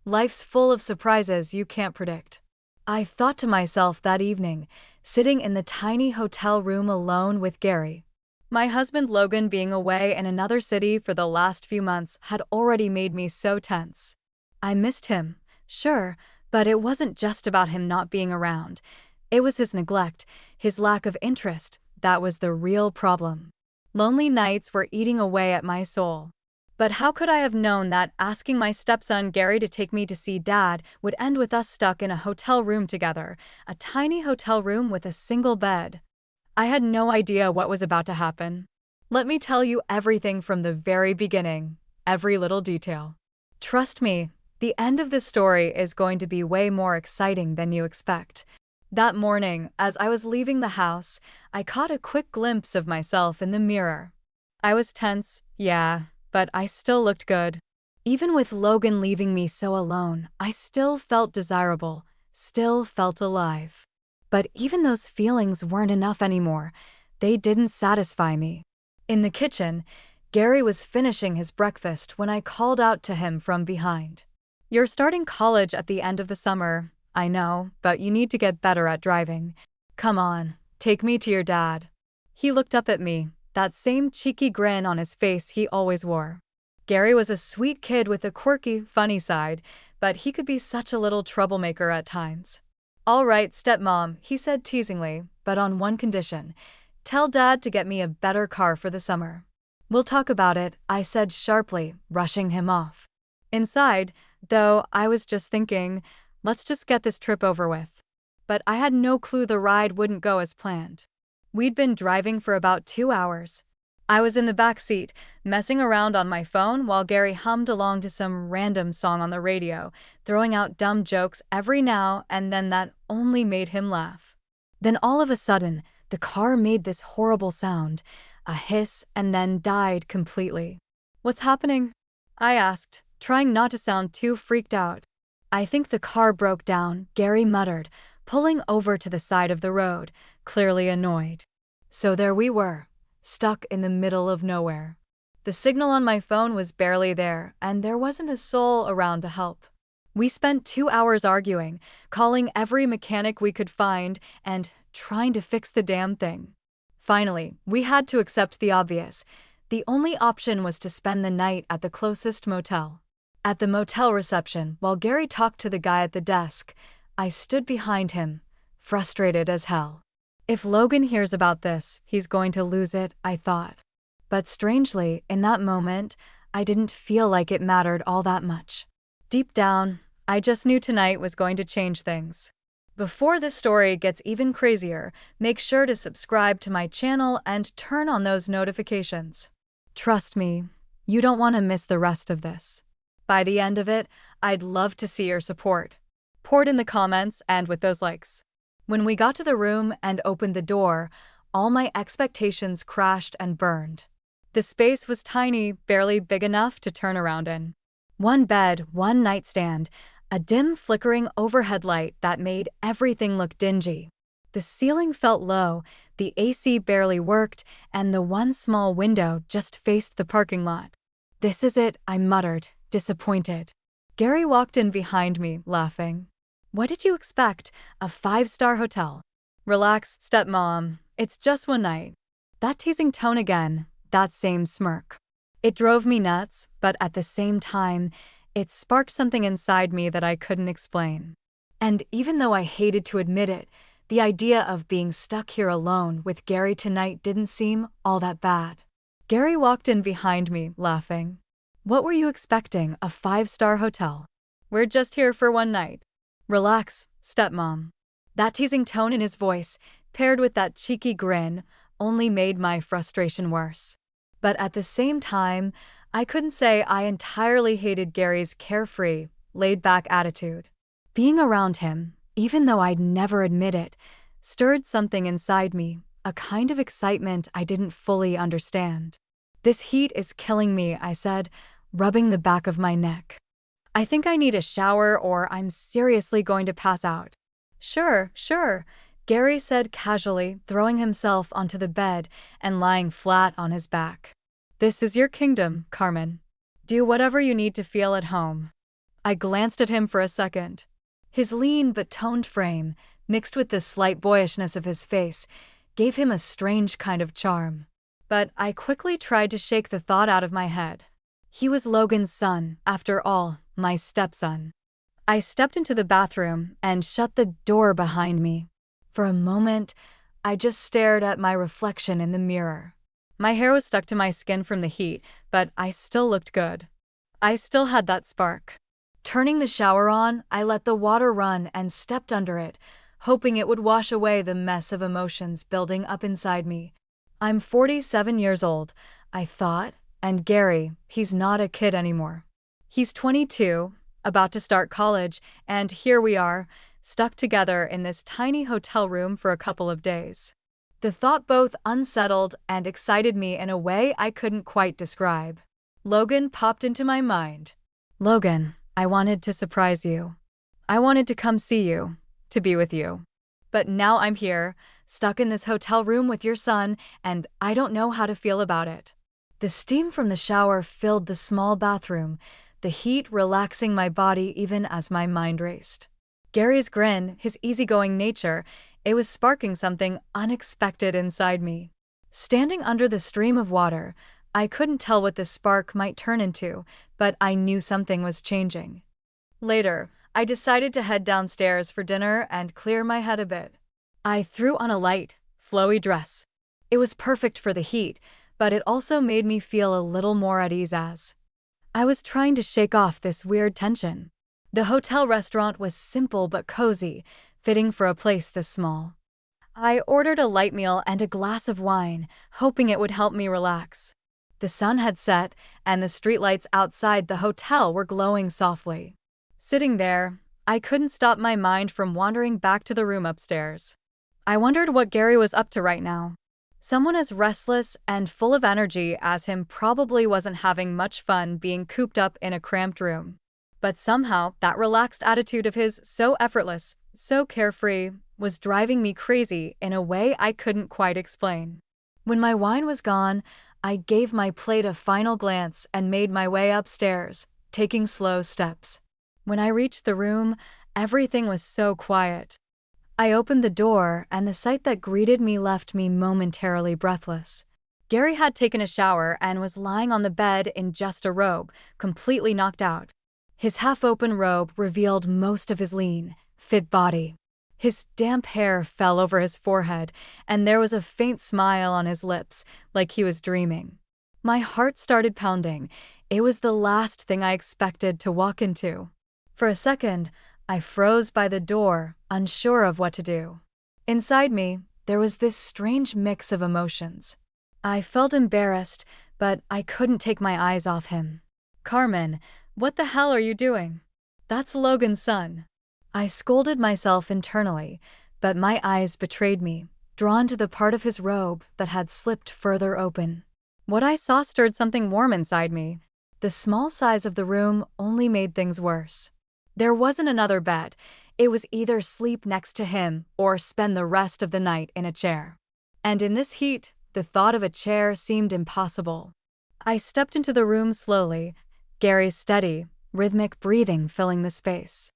Life's full of surprises you can't predict. I thought to myself that evening, sitting in the tiny hotel room alone with Gary. My husband Logan being away in another city for the last few months had already made me so tense. I missed him, sure, but it wasn't just about him not being around. It was his neglect, his lack of interest, that was the real problem. Lonely nights were eating away at my soul. But how could I have known that asking my stepson Gary to take me to see Dad would end with us stuck in a hotel room together, a tiny hotel room with a single bed? I had no idea what was about to happen. Let me tell you everything from the very beginning, every little detail. Trust me, the end of this story is going to be way more exciting than you expect. That morning, as I was leaving the house, I caught a quick glimpse of myself in the mirror. I was tense, yeah, but I still looked good. Even with Logan leaving me so alone, I still felt desirable, still felt alive. But even those feelings weren't enough anymore. They didn't satisfy me. In the kitchen, Gary was finishing his breakfast when I called out to him from behind. "You're starting college at the end of the summer. I know, but you need to get better at driving. Come on, take me to your dad." He looked up at me, that same cheeky grin on his face he always wore. Gary was a sweet kid with a quirky, funny side, but he could be such a little troublemaker at times. "All right, stepmom," he said teasingly, "but on one condition. Tell Dad to get me a better car for the summer." "We'll talk about it," I said sharply, rushing him off. Inside, though, I was just thinking, let's just get this trip over with. But I had no clue the ride wouldn't go as planned. We'd been driving for about 2 hours. I was in the back seat, messing around on my phone while Gary hummed along to some random song on the radio, throwing out dumb jokes every now and then that only made him laugh. Then all of a sudden, the car made this horrible sound, a hiss, and then died completely. "What's happening?" I asked, trying not to sound too freaked out. "I think the car broke down," Gary muttered, pulling over to the side of the road, clearly annoyed. So there we were, stuck in the middle of nowhere. The signal on my phone was barely there, and there wasn't a soul around to help. We spent 2 hours arguing, calling every mechanic we could find, and trying to fix the damn thing. Finally, we had to accept the obvious. The only option was to spend the night at the closest motel. At the motel reception, while Gary talked to the guy at the desk, I stood behind him, frustrated as hell. If Logan hears about this, he's going to lose it, I thought. But strangely, in that moment, I didn't feel like it mattered all that much. Deep down, I just knew tonight was going to change things. Before this story gets even crazier, make sure to subscribe to my channel and turn on those notifications. Trust me, you don't want to miss the rest of this. By the end of it, I'd love to see your support. Pour it in the comments and with those likes. When we got to the room and opened the door, all my expectations crashed and burned. The space was tiny, barely big enough to turn around in. One bed, one nightstand, a dim flickering overhead light that made everything look dingy. The ceiling felt low, the AC barely worked, and the one small window just faced the parking lot. "This is it," I muttered, disappointed. Gary walked in behind me, laughing. "What did you expect? A 5-star hotel?" "Relax, stepmom. It's just one night." That teasing tone again, that same smirk. It drove me nuts, but at the same time, it sparked something inside me that I couldn't explain. And even though I hated to admit it, the idea of being stuck here alone with Gary tonight didn't seem all that bad. Gary walked in behind me, laughing. "What were you expecting, a 5-star hotel? We're just here for one night." "Relax, stepmom." That teasing tone in his voice, paired with that cheeky grin, only made my frustration worse. But at the same time, I couldn't say I entirely hated Gary's carefree, laid-back attitude. Being around him, even though I'd never admit it, stirred something inside me, a kind of excitement I didn't fully understand. "This heat is killing me," I said, rubbing the back of my neck. "I think I need a shower or I'm seriously going to pass out." Sure, Gary said casually, throwing himself onto the bed and lying flat on his back. "This is your kingdom, Carmen. Do whatever you need to feel at home." I glanced at him for a second. His lean but toned frame, mixed with the slight boyishness of his face, gave him a strange kind of charm. But I quickly tried to shake the thought out of my head. He was Logan's son, after all, my stepson. I stepped into the bathroom and shut the door behind me. For a moment, I just stared at my reflection in the mirror. My hair was stuck to my skin from the heat, but I still looked good. I still had that spark. Turning the shower on, I let the water run and stepped under it, hoping it would wash away the mess of emotions building up inside me. I'm 47 years old, I thought, and Gary, he's not a kid anymore. He's 22, about to start college, and here we are, stuck together in this tiny hotel room for a couple of days. The thought both unsettled and excited me in a way I couldn't quite describe. Logan popped into my mind. Logan, I wanted to surprise you. I wanted to come see you, to be with you. But now I'm here, stuck in this hotel room with your son, and I don't know how to feel about it. The steam from the shower filled the small bathroom, the heat relaxing my body even as my mind raced. Gary's grin, his easygoing nature, it was sparking something unexpected inside me. Standing under the stream of water, I couldn't tell what this spark might turn into, but I knew something was changing. Later, I decided to head downstairs for dinner and clear my head a bit. I threw on a light, flowy dress. It was perfect for the heat, but it also made me feel a little more at ease as I was trying to shake off this weird tension. The hotel restaurant was simple but cozy, fitting for a place this small. I ordered a light meal and a glass of wine, hoping it would help me relax. The sun had set, and the streetlights outside the hotel were glowing softly. Sitting there, I couldn't stop my mind from wandering back to the room upstairs. I wondered what Gary was up to right now. Someone as restless and full of energy as him probably wasn't having much fun being cooped up in a cramped room. But somehow, that relaxed attitude of his, so effortless, so carefree, was driving me crazy in a way I couldn't quite explain. When my wine was gone, I gave my plate a final glance and made my way upstairs, taking slow steps. When I reached the room, everything was so quiet. I opened the door, and the sight that greeted me left me momentarily breathless. Gary had taken a shower and was lying on the bed in just a robe, completely knocked out. His half-open robe revealed most of his lean, fit body. His damp hair fell over his forehead, and there was a faint smile on his lips, like he was dreaming. My heart started pounding. It was the last thing I expected to walk into. For a second, I froze by the door, unsure of what to do. Inside me, there was this strange mix of emotions. I felt embarrassed, but I couldn't take my eyes off him. Carmen, what the hell are you doing? That's Logan's son. I scolded myself internally, but my eyes betrayed me, drawn to the part of his robe that had slipped further open. What I saw stirred something warm inside me. The small size of the room only made things worse. There wasn't another bed. It was either sleep next to him or spend the rest of the night in a chair. And in this heat, the thought of a chair seemed impossible. I stepped into the room slowly, Gary's steady, rhythmic breathing filling the space.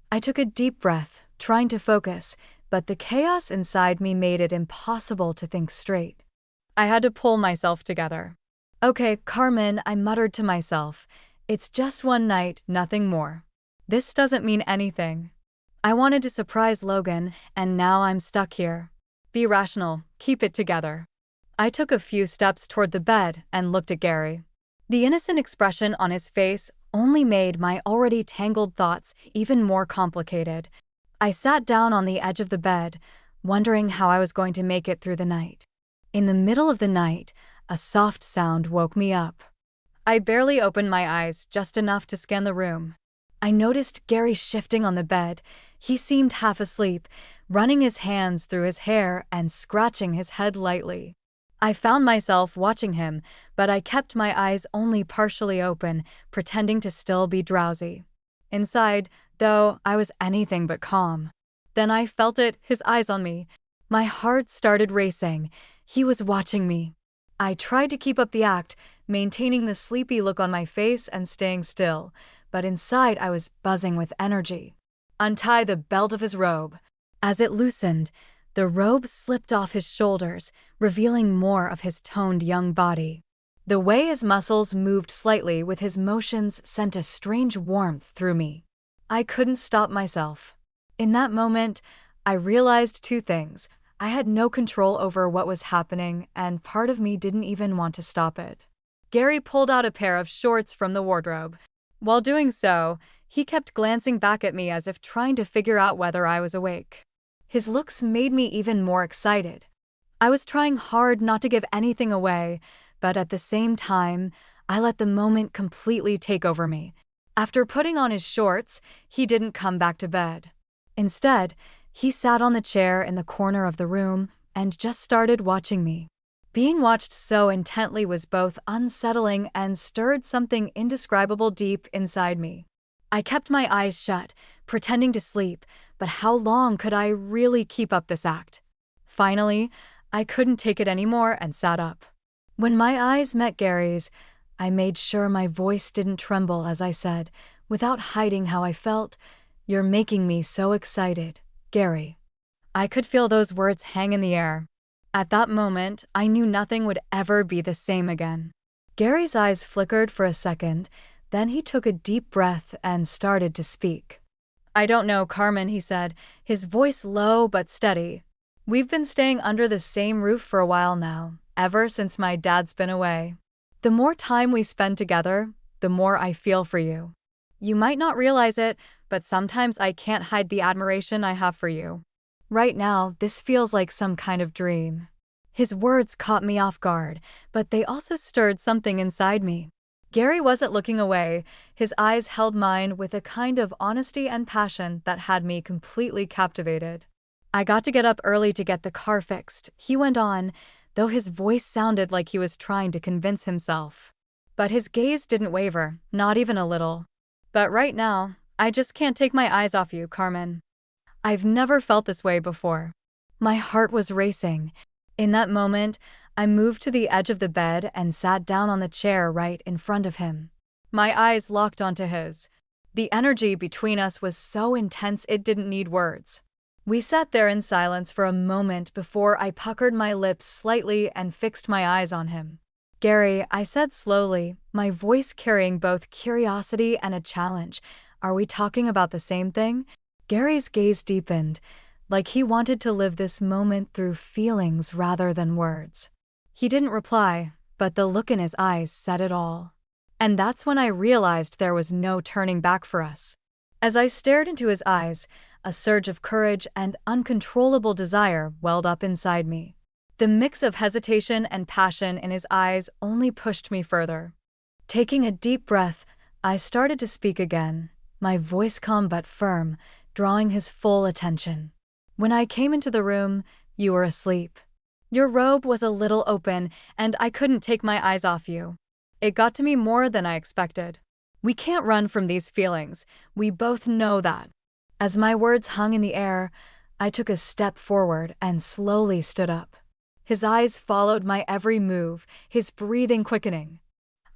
I took a deep breath, trying to focus, but the chaos inside me made it impossible to think straight. I had to pull myself together. Okay, Carmen, I muttered to myself. It's just one night, nothing more. This doesn't mean anything. I wanted to surprise Logan, and now I'm stuck here. Be rational, keep it together. I took a few steps toward the bed and looked at Gary. The innocent expression on his face only made my already tangled thoughts even more complicated. I sat down on the edge of the bed, wondering how I was going to make it through the night. In the middle of the night, a soft sound woke me up. I barely opened my eyes, just enough to scan the room. I noticed Gary shifting on the bed. He seemed half asleep, running his hands through his hair and scratching his head lightly. I found myself watching him, but I kept my eyes only partially open, pretending to still be drowsy. Inside, though, I was anything but calm. Then I felt it, his eyes on me. My heart started racing. He was watching me. I tried to keep up the act, maintaining the sleepy look on my face and staying still, but inside I was buzzing with energy. Untie the belt of his robe. As it loosened, the robe slipped off his shoulders, revealing more of his toned young body. The way his muscles moved slightly with his motions sent a strange warmth through me. I couldn't stop myself. In that moment, I realized two things. I had no control over what was happening, and part of me didn't even want to stop it. Gary pulled out a pair of shorts from the wardrobe. While doing so, he kept glancing back at me as if trying to figure out whether I was awake. His looks made me even more excited. I was trying hard not to give anything away, but at the same time, I let the moment completely take over me. After putting on his shorts, he didn't come back to bed. Instead, he sat on the chair in the corner of the room and just started watching me. Being watched so intently was both unsettling and stirred something indescribable deep inside me. I kept my eyes shut, pretending to sleep, but how long could I really keep up this act? Finally, I couldn't take it anymore and sat up. When my eyes met Gary's, I made sure my voice didn't tremble as I said, without hiding how I felt, "You're making me so excited, Gary." I could feel those words hang in the air. At that moment, I knew nothing would ever be the same again. Gary's eyes flickered for a second, then he took a deep breath and started to speak. "I don't know, Carmen," he said, his voice low but steady. "We've been staying under the same roof for a while now, ever since my dad's been away. The more time we spend together, the more I feel for you. You might not realize it, but sometimes I can't hide the admiration I have for you. Right now, this feels like some kind of dream." His words caught me off guard, but they also stirred something inside me. Gary wasn't looking away. His eyes held mine with a kind of honesty and passion that had me completely captivated. "I got to get up early to get the car fixed," he went on, though his voice sounded like he was trying to convince himself. But his gaze didn't waver, not even a little. "But right now, I just can't take my eyes off you, Carmen." I've never felt this way before. My heart was racing. In that moment, I moved to the edge of the bed and sat down on the chair right in front of him. My eyes locked onto his. The energy between us was so intense it didn't need words. We sat there in silence for a moment before I puckered my lips slightly and fixed my eyes on him. "Gary," I said slowly, my voice carrying both curiosity and a challenge, "are we talking about the same thing?" Gary's gaze deepened, like he wanted to live this moment through feelings rather than words. He didn't reply, but the look in his eyes said it all. And that's when I realized there was no turning back for us. As I stared into his eyes, a surge of courage and uncontrollable desire welled up inside me. The mix of hesitation and passion in his eyes only pushed me further. Taking a deep breath, I started to speak again, my voice calm but firm, drawing his full attention. "When I came into the room, you were asleep. Your robe was a little open, and I couldn't take my eyes off you. It got to me more than I expected. We can't run from these feelings, we both know that." As my words hung in the air, I took a step forward and slowly stood up. His eyes followed my every move, his breathing quickening.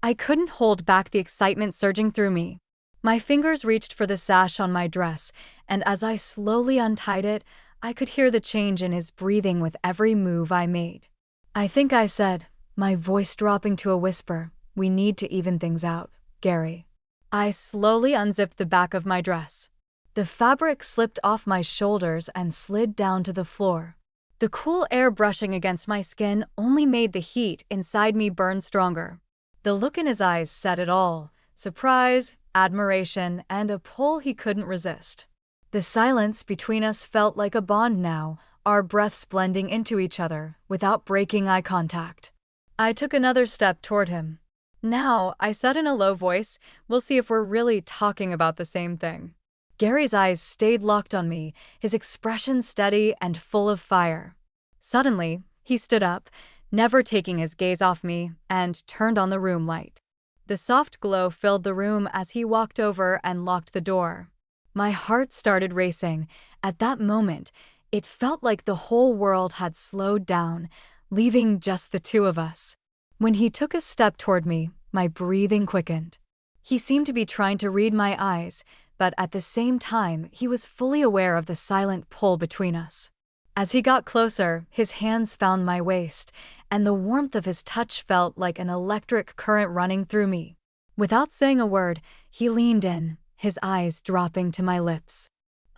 I couldn't hold back the excitement surging through me. My fingers reached for the sash on my dress, and as I slowly untied it, I could hear the change in his breathing with every move I made. "I think," I said, my voice dropping to a whisper, "we need to even things out, Gary." I slowly unzipped the back of my dress. The fabric slipped off my shoulders and slid down to the floor. The cool air brushing against my skin only made the heat inside me burn stronger. The look in his eyes said it all: surprise, admiration, and a pull he couldn't resist. The silence between us felt like a bond now, our breaths blending into each other without breaking eye contact. I took another step toward him. "Now," I said in a low voice, "we'll see if we're really talking about the same thing." Gary's eyes stayed locked on me, his expression steady and full of fire. Suddenly, he stood up, never taking his gaze off me, and turned on the room light. The soft glow filled the room as he walked over and locked the door. My heart started racing. At that moment, it felt like the whole world had slowed down, leaving just the two of us. When he took a step toward me, my breathing quickened. He seemed to be trying to read my eyes, but at the same time, he was fully aware of the silent pull between us. As he got closer, his hands found my waist, and the warmth of his touch felt like an electric current running through me. Without saying a word, he leaned in, his eyes dropping to my lips.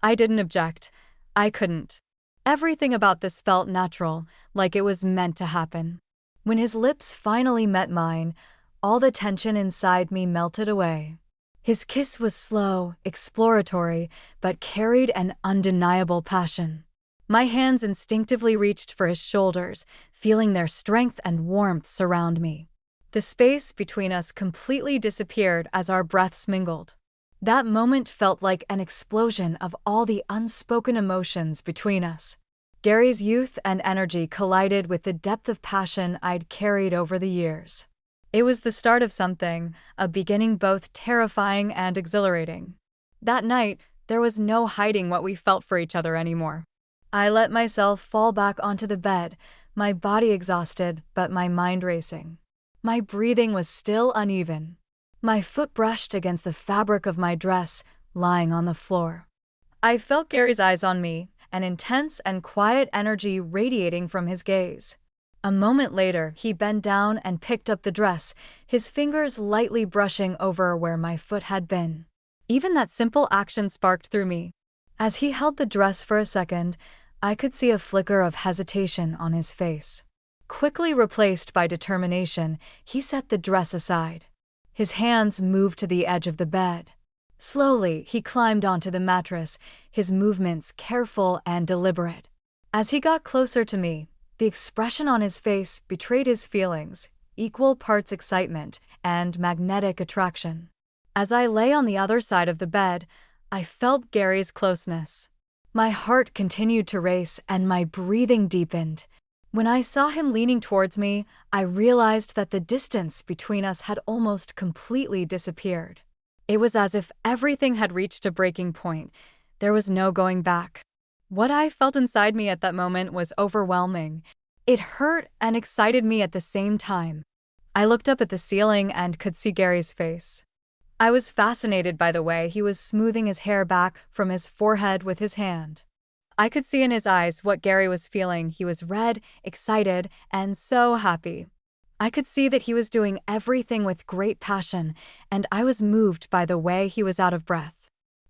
I didn't object. I couldn't. Everything about this felt natural, like it was meant to happen. When his lips finally met mine, all the tension inside me melted away. His kiss was slow, exploratory, but carried an undeniable passion. My hands instinctively reached for his shoulders, feeling their strength and warmth surround me. The space between us completely disappeared as our breaths mingled. That moment felt like an explosion of all the unspoken emotions between us. Gary's youth and energy collided with the depth of passion I'd carried over the years. It was the start of something, a beginning both terrifying and exhilarating. That night, there was no hiding what we felt for each other anymore. I let myself fall back onto the bed, my body exhausted but my mind racing. My breathing was still uneven. My foot brushed against the fabric of my dress, lying on the floor. I felt Gary's eyes on me, an intense and quiet energy radiating from his gaze. A moment later, he bent down and picked up the dress, his fingers lightly brushing over where my foot had been. Even that simple action sparked through me. As he held the dress for a second, I could see a flicker of hesitation on his face. Quickly replaced by determination, he set the dress aside. His hands moved to the edge of the bed. Slowly, he climbed onto the mattress, his movements careful and deliberate. As he got closer to me, the expression on his face betrayed his feelings, equal parts excitement and magnetic attraction. As I lay on the other side of the bed, I felt Gary's closeness. My heart continued to race and my breathing deepened. When I saw him leaning towards me, I realized that the distance between us had almost completely disappeared. It was as if everything had reached a breaking point. There was no going back. What I felt inside me at that moment was overwhelming. It hurt and excited me at the same time. I looked up at the ceiling and could see Gary's face. I was fascinated by the way he was smoothing his hair back from his forehead with his hand. I could see in his eyes what Gary was feeling. He was red, excited, and so happy. I could see that he was doing everything with great passion, and I was moved by the way he was out of breath.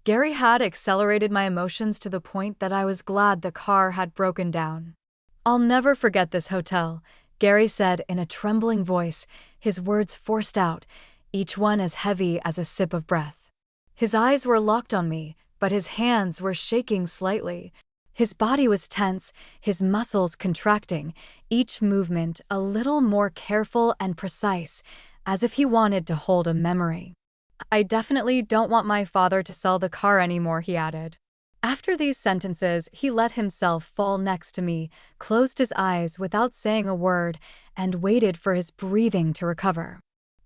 Gary had accelerated my emotions to the point that I was glad the car had broken down. "I'll never forget this hotel," Gary said in a trembling voice, his words forced out, each one as heavy as a sip of breath. His eyes were locked on me, but his hands were shaking slightly. His body was tense, his muscles contracting, each movement a little more careful and precise, as if he wanted to hold a memory. "I definitely don't want my father to sell the car anymore," he added. After these sentences, he let himself fall next to me, closed his eyes without saying a word, and waited for his breathing to recover.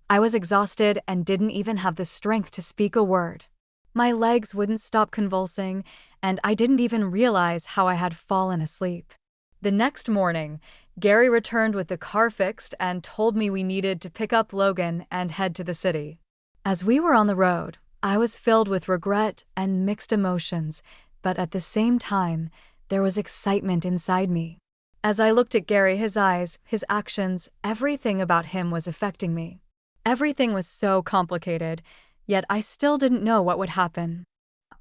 I was exhausted and didn't even have the strength to speak a word. My legs wouldn't stop convulsing, and I didn't even realize how I had fallen asleep. The next morning, Gary returned with the car fixed and told me we needed to pick up Logan and head to the city. As we were on the road, I was filled with regret and mixed emotions, but at the same time, there was excitement inside me. As I looked at Gary, his eyes, his actions, everything about him was affecting me. Everything was so complicated, yet I still didn't know what would happen.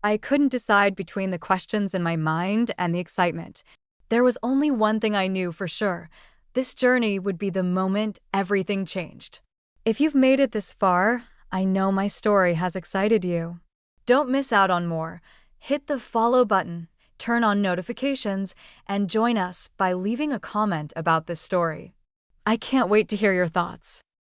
I couldn't decide between the questions in my mind and the excitement. There was only one thing I knew for sure. This journey would be the moment everything changed. If you've made it this far, I know my story has excited you. Don't miss out on more. Hit the follow button, turn on notifications, and join us by leaving a comment about this story. I can't wait to hear your thoughts.